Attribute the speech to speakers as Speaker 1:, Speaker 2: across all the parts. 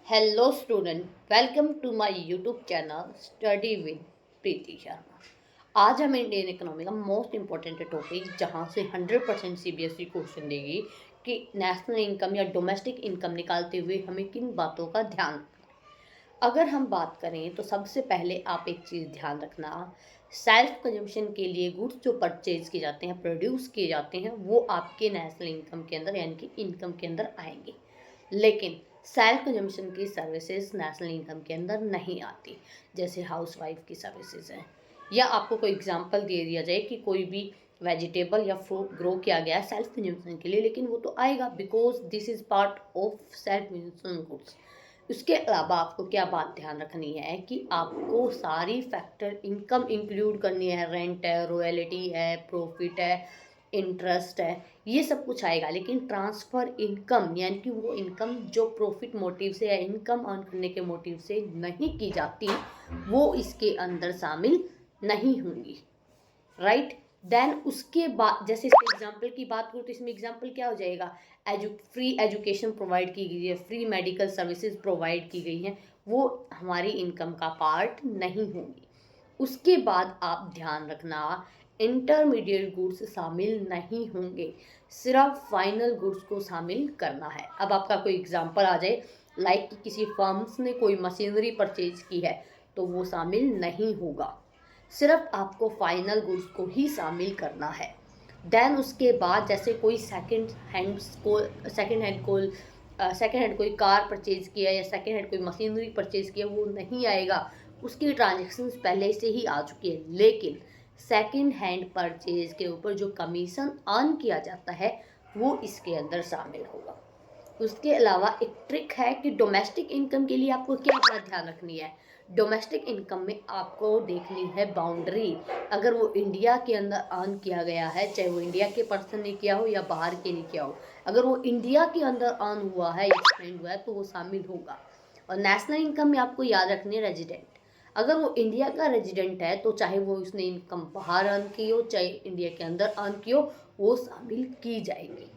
Speaker 1: Hello student, welcome to my YouTube channel study with Preeti Sharma. आज हम Indian economy का most important topic जहां से 100% सीबीएसई क्वेश्चन देगी कि नेशनल इनकम या डोमेस्टिक इनकम निकालते हुए हमें किन बातों का ध्यान रखना है। अगर हम बात करें तो सबसे पहले आप एक चीज़ ध्यान रखना, सेल्फ कंजम्पशन के लिए गुड्स जो परचेज किए जाते हैं, प्रोड्यूस किए जाते हैं, वो आपके नेशनल इनकम के अंदर यानी कि इनकम के अंदर आएंगे। लेकिन सेल्फ कंजम्पशन की सर्विसेज नेशनल इनकम के अंदर नहीं आती, जैसे हाउस वाइफ की सर्विसेज हैं। या आपको कोई एग्जांपल दे दिया जाए कि कोई भी वेजिटेबल या फ्रूट ग्रो किया गया है सेल्फ कंजम्पशन के लिए, लेकिन वो तो आएगा because this is part of self consumption goods. उसके अलावा आपको क्या बात ध्यान रखनी है कि आपको सारी फैक्टर इनकम इंक्लूड करनी है। रेंट है, रॉयल्टी है, प्रॉफिट है, इंटरेस्ट है, ये सब कुछ आएगा। लेकिन ट्रांसफ़र इनकम यानी कि वो इनकम जो प्रॉफिट मोटिव से या इनकम अर्न करने के मोटिव से नहीं की जाती, वो इसके अंदर शामिल नहीं होंगी। राइट। देन उसके बाद जैसे इसके एग्जाम्पल की बात करूँ तो इसमें एग्जाम्पल क्या हो जाएगा, फ्री एजुकेशन प्रोवाइड की गई है, फ्री मेडिकल सर्विसेज प्रोवाइड की गई हैं, वो हमारी इनकम का पार्ट नहीं होंगी। उसके बाद आप ध्यान रखना, इंटरमीडिएट गुड्स शामिल नहीं होंगे, सिर्फ फाइनल गुड्स को शामिल करना है। अब आपका कोई एग्जांपल आ जाए लाइक कि किसी फर्म्स ने कोई मशीनरी परचेज की है तो वो शामिल नहीं होगा, सिर्फ आपको फाइनल गुड्स को ही शामिल करना है। देन उसके बाद जैसे कोई सेकेंड हैंड कोई कार परचेज किया या सेकेंड हैंड कोई मशीनरी परचेज किया, वो नहीं आएगा, उसकी ट्रांजेक्शन्स पहले से ही आ चुकी है। लेकिन सेकेंड हैंड परचेज के ऊपर जो कमीशन अर्न किया जाता है वो इसके अंदर शामिल होगा। उसके अलावा एक ट्रिक है कि डोमेस्टिक इनकम के लिए आपको क्या बात ध्यान रखनी है। डोमेस्टिक इनकम में आपको देखनी है बाउंड्री। अगर वो इंडिया के अंदर अर्न किया गया है, चाहे वो इंडिया के पर्सन ने किया हो या बाहर के ने किया हो, अगर वो इंडिया के अंदर अर्न हुआ है या स्पेंड हुआ है तो वो शामिल होगा। और नेशनल इनकम में आपको याद रखनी है रेजिडेंट। अगर वो इंडिया का रेजिडेंट है तो चाहे वो उसने इनकम बाहर अर्न की हो चाहे इंडिया के अंदर अर्न की हो, वो शामिल की जाएगी।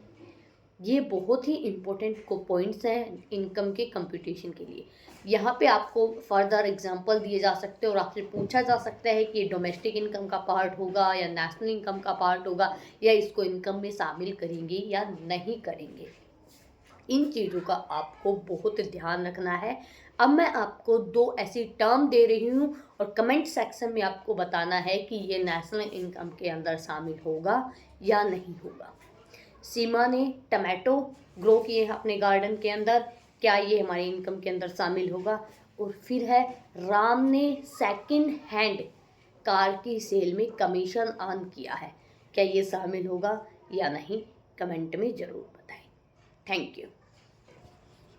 Speaker 1: ये बहुत ही इम्पोर्टेंट पॉइंट्स हैं इनकम के कंप्यूटेशन के लिए। यहाँ पे आपको फर्दर एग्जांपल दिए जा सकते हैं और आपसे पूछा जा सकता है कि ये डोमेस्टिक इनकम का पार्ट होगा या नेशनल इनकम का पार्ट होगा, या इसको इनकम में शामिल करेंगे या नहीं करेंगे। इन चीज़ों का आपको बहुत ध्यान रखना है। अब मैं आपको दो ऐसी टर्म दे रही हूँ और कमेंट सेक्शन में आपको बताना है कि ये नेशनल इनकम के अंदर शामिल होगा या नहीं होगा। सीमा ने टमाटो ग्रो किए हैं अपने गार्डन के अंदर, क्या ये हमारी इनकम के अंदर शामिल होगा। और फिर है राम ने सेकंड हैंड कार की सेल में कमीशन अर्न किया है, क्या ये शामिल होगा या नहीं, कमेंट में ज़रूर बताएं। Thank you.